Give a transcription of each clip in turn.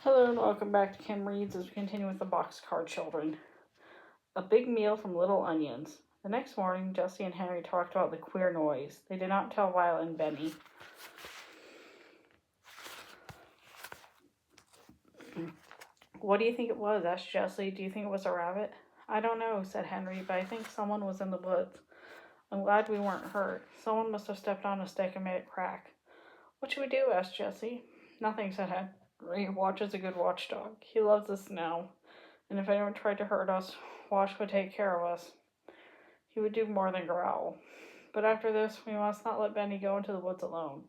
Hello and welcome back to Kim Reads as we continue with the Boxcar Children. A big meal from Little Onions. The next morning, Jessie and Henry talked about the queer noise. They did not tell Violet and Benny. What do you think it was? Asked Jessie. Do you think it was a rabbit? I don't know, said Henry, but I think someone was in the woods. I'm glad we weren't hurt. Someone must have stepped on a stick and made it crack. What should we do? Asked Jessie. Nothing, said Henry. Watch is a good watchdog. He loves us now. And if anyone tried to hurt us, Wash would take care of us. He would do more than growl. But after this, we must not let Benny go into the woods alone.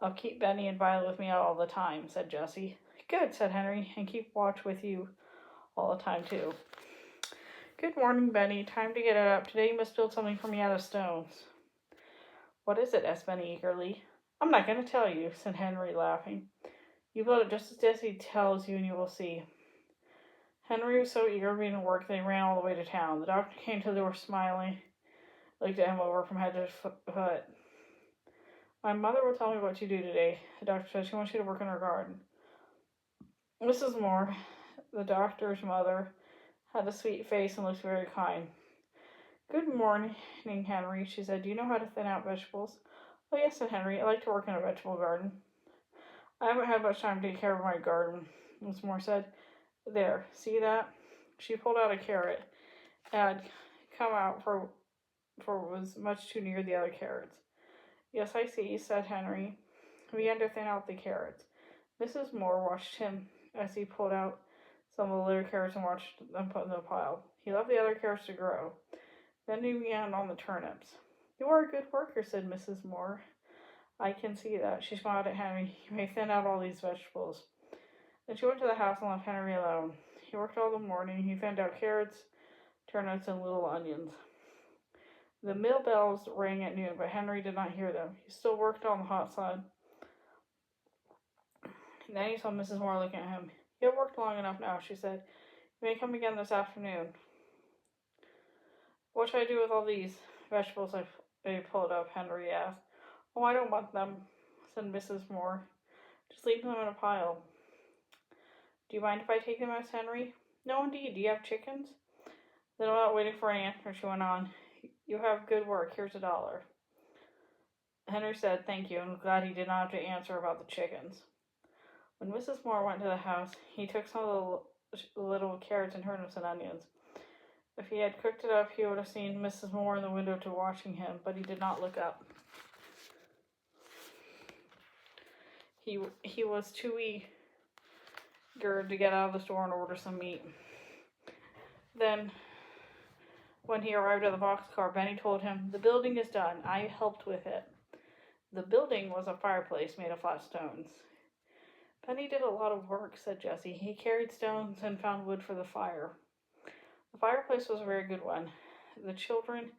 I'll keep Benny and Violet with me out all the time, said Jessie. Good, said Henry, and keep Watch with you all the time, too. Good morning, Benny. Time to get it up. Today you must build something for me out of stones. What is it? Asked Benny eagerly. I'm not going to tell you, said Henry, laughing. You build it just as Jessie tells you, and you will see. Henry was so eager to be in work that he ran all the way to town. The doctor came to the door smiling, looked at him over from head to foot. My mother will tell me what to do today, the doctor said. She wants you to work in her garden. Mrs. Moore, the doctor's mother, had a sweet face and looked very kind. Good morning, Henry, she said. Do you know how to thin out vegetables? Oh, yes, said Henry. I like to work in a vegetable garden. I haven't had much time to take care of my garden, Mrs. Moore said. There, see that? She pulled out a carrot. It had come out for it was much too near the other carrots. Yes, I see, said Henry. He began to thin out the carrots. Mrs. Moore watched him as he pulled out some of the little carrots and watched them put in the pile. He left the other carrots to grow. Then he began on the turnips. You are a good worker, said Mrs. Moore. I can see that. She smiled at Henry. You may thin out all these vegetables. Then she went to the house and left Henry alone. He worked all the morning. He thinned out carrots, turnips, and little onions. The mill bells rang at noon, but Henry did not hear them. He still worked on the hot sun. And then he saw Mrs. Moore looking at him. You have worked long enough now, she said. You may come again this afternoon. What should I do with all these vegetables I pulled up? Henry asked. Oh, I don't want them, said Mrs. Moore. Just leave them in a pile. Do you mind if I take them? Asked Henry. No, indeed. Do you have chickens? Then, without waiting for an answer, she went on. You have good work. Here's $1. Henry said thank you, and was glad he did not have to answer about the chickens. When Mrs. Moore went to the house, he took some of the little carrots and turnips and onions. If he had cooked it up, he would have seen Mrs. Moore in the window watching him, but he did not look up. He was too eager to get out of the store and order some meat. Then, when he arrived at the boxcar, Benny told him, the building is done. I helped with it. The building was a fireplace made of flat stones. Benny did a lot of work, said Jessie. He carried stones and found wood for the fire. The fireplace was a very good one. The children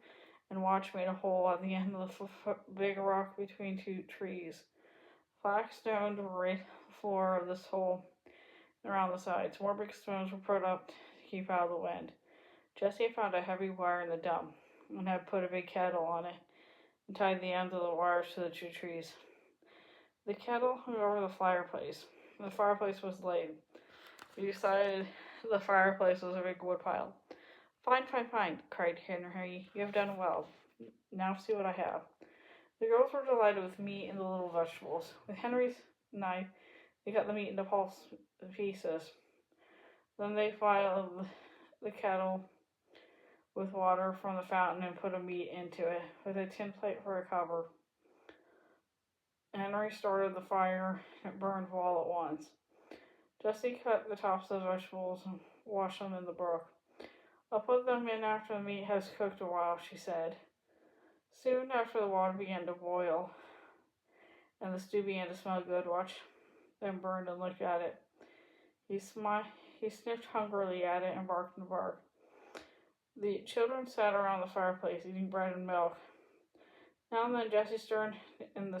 and Watch made a hole at the end of the big rock between two trees. Flat stones were the floor of this hole and around the sides. More big stones were put up to keep out of the wind. Jessie had found a heavy wire in the dump and had put a big kettle on it and tied the ends of the wires to the two trees. The kettle hung over the fireplace. The fireplace was laid. We decided the fireplace was a big wood pile. Fine, fine, fine, cried Henry. You have done well. Now see what I have. The girls were delighted with meat and the little vegetables. With Henry's knife, they cut the meat into pieces. Then they filled the kettle with water from the fountain and put a meat into it, with a tin plate for a cover. Henry started the fire, and it burned all at once. Jessie cut the tops of the vegetables and washed them in the brook. I'll put them in after the meat has cooked a while, she said. Soon after, the water began to boil, and the stew began to smell good. Watch them burn and looked at it. He sniffed hungrily at it and barked and barked. The children sat around the fireplace, eating bread and milk. Now and then Jessie stirred in the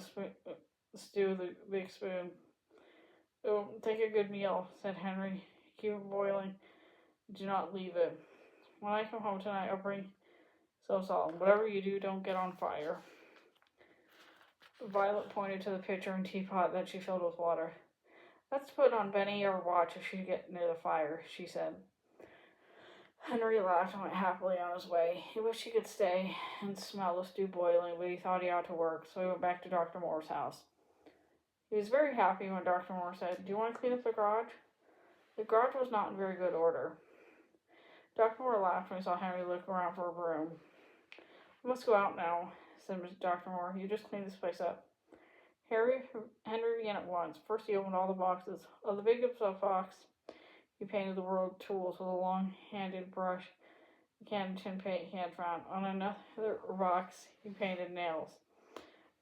stew with a big spoon. It will take a good meal, said Henry. Keep it boiling. Do not leave it. When I come home tonight, I'll bring some salt. Whatever you do, don't get on fire. Violet pointed to the pitcher and teapot that she filled with water. Let's put on Benny or watch if she get near the fire, she said. Henry laughed and went happily on his way. He wished he could stay and smell the stew boiling, but he thought he ought to work, so he went back to Dr. Moore's house. He was very happy when Dr. Moore said, "Do you want to clean up the garage?" The garage was not in very good order. Dr. Moore laughed when he saw Henry look around for a broom. "We must go out now," said Dr. Moore. "You just clean this place up." Henry began at once. First he opened all the boxes. Of the biggest box, he painted the world tools with a long-handled brush, a can of tin paint he had found. On another box, he painted nails.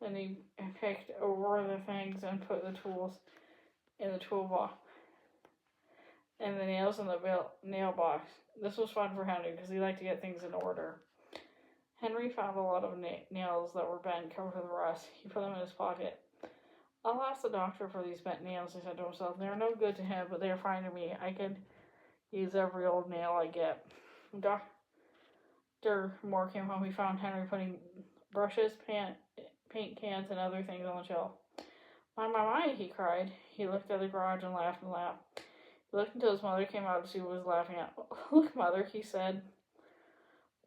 Then he picked over the things and put the tools in the toolbox and the nails in the nail box. This was fun for Henry because he liked to get things in order. Henry found a lot of nails that were bent, covered with rust. He put them in his pocket. "I'll ask the doctor for these bent nails," he said to himself. "They are no good to him, but they are fine to me. I can use every old nail I get." Dr. Moore came home. He found Henry putting brushes, paint cans, and other things on the shelf. My, he cried. He looked at the garage and laughed and laughed. He looked until his mother came out to see what he was laughing at. "Look, Mother," he said.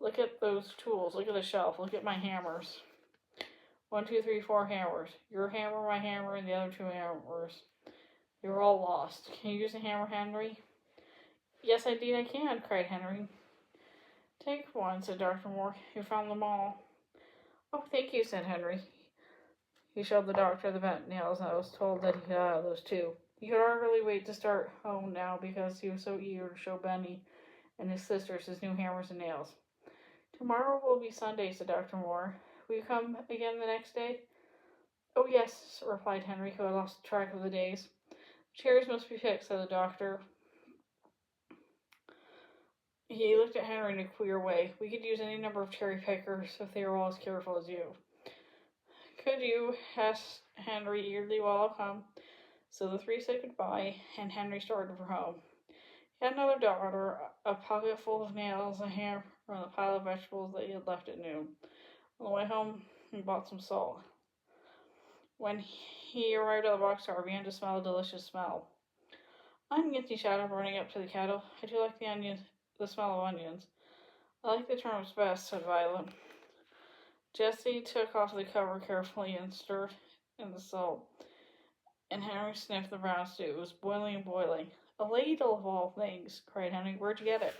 "Look at those tools. Look at the shelf. Look at my hammers. 1, 2, 3, 4 hammers. Your hammer, my hammer, and the other 2 hammers. They were all lost. Can you use a hammer, Henry?" "Yes, indeed I can," cried Henry. "Take one," said Dr. Moore. "You found them all." "Oh, thank you," said Henry. He showed the doctor the bent nails, and I was told that he could have those too. He could hardly wait to start home now because he was so eager to show Benny and his sisters his new hammers and nails. "Tomorrow will be Sunday," said Dr. Moore. "Will you come again the next day?" "Oh, yes," replied Henry, who had lost track of the days. "Cherries must be picked," said the doctor. He looked at Henry in a queer way. "We could use any number of cherry pickers if they were all as careful as you." "Could you?" asked Henry eagerly. "Well, I'll come." So the three said goodbye, and Henry started for home. He had another daughter, a pocket full of nails, a hammer, and a pile of vegetables that he had left at noon. On the way home, he bought some salt. When he arrived at the boxcar, he began to smell a delicious smell. "Onions," he shouted, running up to the kettle. "I do like the smell of onions." "I like the terms best," said Violet. Jessie took off the cover carefully and stirred in the salt, and Henry sniffed the brown stew. It was boiling and boiling. "A ladle of all things," cried Henry. "Where'd you get it?"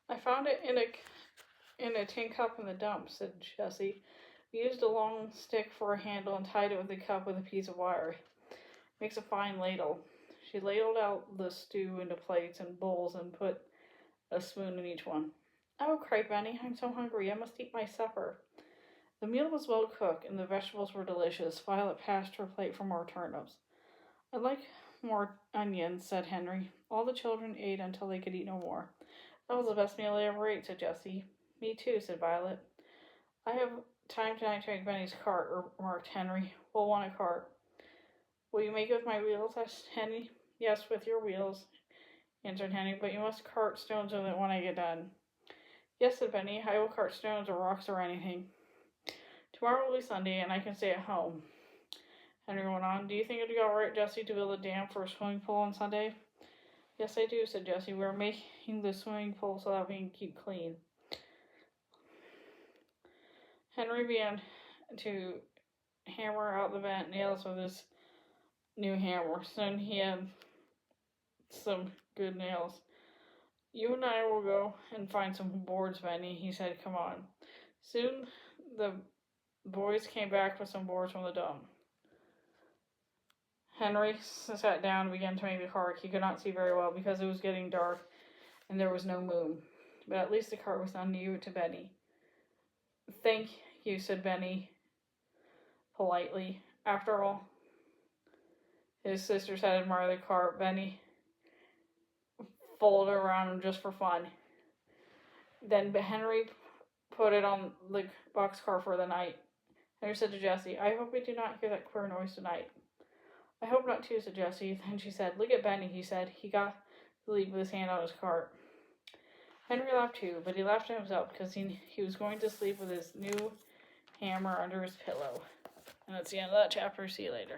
"I found it in a tin cup in the dump," said Jessie. "We used a long stick for a handle and tied it with the cup with a piece of wire. It makes a fine ladle." She ladled out the stew into plates and bowls and put a spoon in each one. "Oh," cried Benny, "I'm so hungry. I must eat my supper." The meal was well cooked, and the vegetables were delicious. Violet passed her plate for more turnips. "I'd like more onions," said Henry. All the children ate until they could eat no more. "That was the best meal I ever ate," said Jessie. "Me too," said Violet. "I have time tonight to make Benny's cart," remarked Henry. "We'll want a cart." "Will you make it with my wheels?" asked Henry. "Yes, with your wheels," answered Henry, "but you must cart stones with it when I get done." "Yes," said Benny, "I will cart stones or rocks or anything. Tomorrow will be Sunday, and I can stay at home," Henry went on. "Do you think it'd be all right, Jessie, to build a dam for a swimming pool on Sunday?" "Yes, I do," said Jessie. "We're making the swimming pool so that we can keep clean." Henry began to hammer out the bent nails with his new hammer. Soon he had some good nails. "You and I will go and find some boards, Benny," he said. "Come on." Soon the boys came back with some boards from the dump. Henry sat down and began to make the cart. He could not see very well because it was getting dark and there was no moon, but at least the cart was done. He gave it to Benny. "Thank you," said Benny politely. After all, his sisters had admired the cart. Benny folded around him just for fun. Then Henry put it on the boxcar for the night. Henry said to Jessie, "I hope we do not hear that queer noise tonight." "I hope not too," said Jessie. Then she said, "Look at Benny," he said. He got to leave with his hand on his cart. Henry laughed too, but he laughed at himself because he was going to sleep with his new hammer under his pillow. And that's the end of that chapter. See you later.